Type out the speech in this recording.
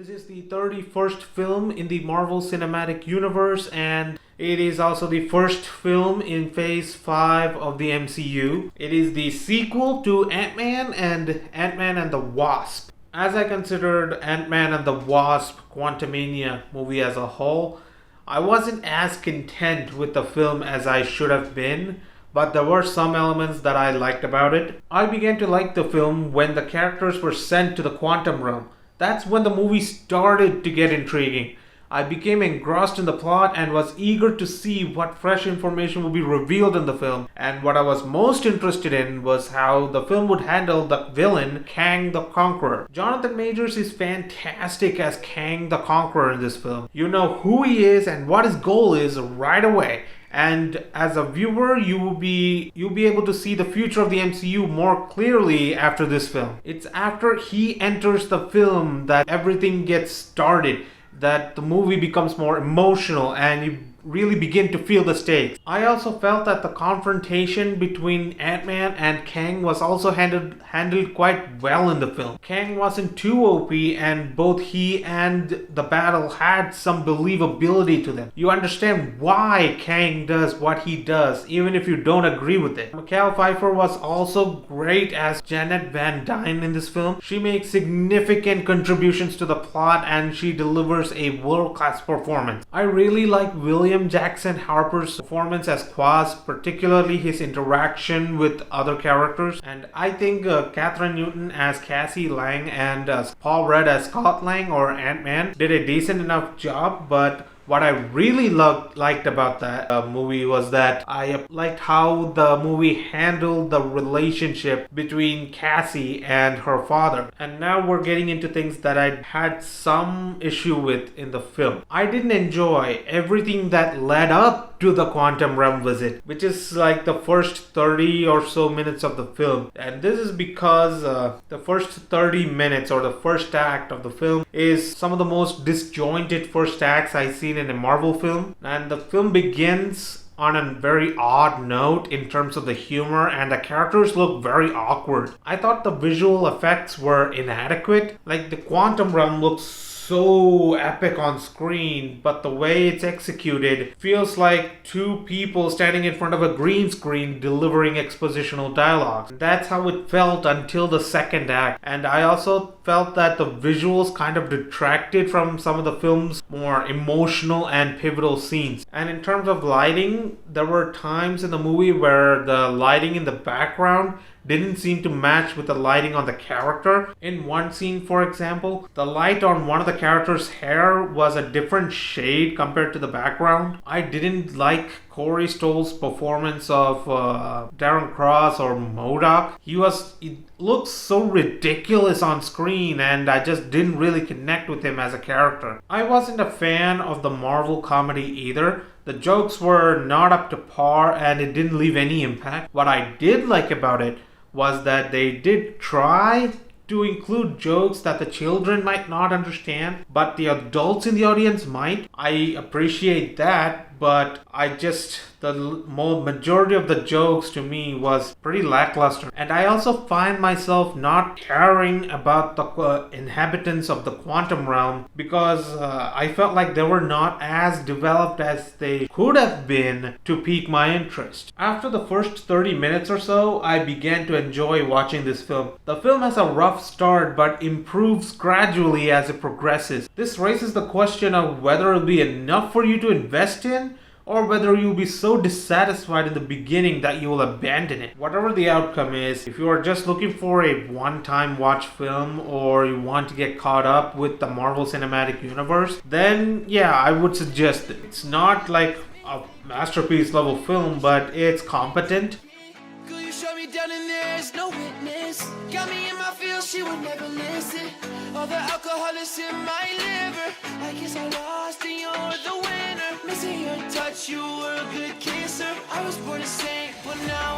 This is the 31st film in the Marvel Cinematic Universe, and it is also the first film in Phase 5 of the MCU. It is the sequel to Ant-Man and the Wasp. As I considered Ant-Man and the Wasp Quantumania movie as a whole, I wasn't as content with the film as I should have been, but there were some elements that I liked about it. I began to like the film when the characters were sent to the quantum realm. That's when the movie started to get intriguing. I became engrossed in the plot and was eager to see what fresh information would be revealed in the film. And what I was most interested in was how the film would handle the villain, Kang the Conqueror. Jonathan Majors is fantastic as Kang the Conqueror in this film. You know who he is and what his goal is right away. And as a viewer, you'll be able to see the future of the MCU more clearly after this film. It's after he enters the film that everything gets started, that the movie becomes more emotional and you really begin to feel the stakes. I also felt that the confrontation between Ant-Man and Kang was also handled quite well in the film. Kang wasn't too OP, and both he and the battle had some believability to them. You understand why Kang does what he does, even if you don't agree with it. Pfeiffer was also great as Janet Van Dyne in this film. She makes significant contributions to the plot and she delivers a world-class performance. I really like William Jackson Harper's performance as Wasp, particularly his interaction with other characters. And I think Kathryn Newton as Cassie Lang and Paul Rudd as Scott Lang or Ant-Man did a decent enough job, but what I really liked about that movie was that I liked how the movie handled the relationship between Cassie and her father. And now we're getting into things that I had some issue with in the film. I didn't enjoy everything that led up to the quantum realm visit, which is like the first 30 or so minutes of the film. And this is because the first 30 minutes or the first act of the film is some of the most disjointed first acts I've seen in a Marvel film. And the film begins on a very odd note in terms of the humor, and the characters look very awkward. I thought the visual effects were inadequate. Like, the quantum realm looks so epic on screen, but the way it's executed feels like two people standing in front of a green screen delivering expositional dialogue. That's how it felt until the second act. And I also felt that the visuals kind of detracted from some of the film's more emotional and pivotal scenes. And in terms of lighting, there were times in the movie where the lighting in the background didn't seem to match with the lighting on the character. In one scene, for example, the light on one of the character's hair was a different shade compared to the background. I didn't like Corey Stoll's performance of Darren Cross or MODOK. It looks so ridiculous on screen, and I just didn't really connect with him as a character. I wasn't a fan of the Marvel comedy either. The jokes were not up to par and it didn't leave any impact. What I did like about it was that they did try to include jokes that the children might not understand, but the adults in the audience might. I appreciate that, but the majority of the jokes to me was pretty lackluster. And I also find myself not caring about the inhabitants of the quantum realm because I felt like they were not as developed as they could have been to pique my interest. After the first 30 minutes or so, I began to enjoy watching this film. The film has a rough start but improves gradually as it progresses. This raises the question of whether it'll be enough for you to invest in, or whether you'll be so dissatisfied in the beginning that you will abandon it. Whatever the outcome is, if you are just looking for a one-time watch film or you want to get caught up with the Marvel Cinematic Universe, then yeah, I would suggest it. It's not like a masterpiece level film, but it's competent. Down in there is no witness. Got me in my feels, she would never listen. All the alcohol is in my liver. I guess I lost and you're the winner. Missing your touch, you were a good kisser. I was born to sing, but now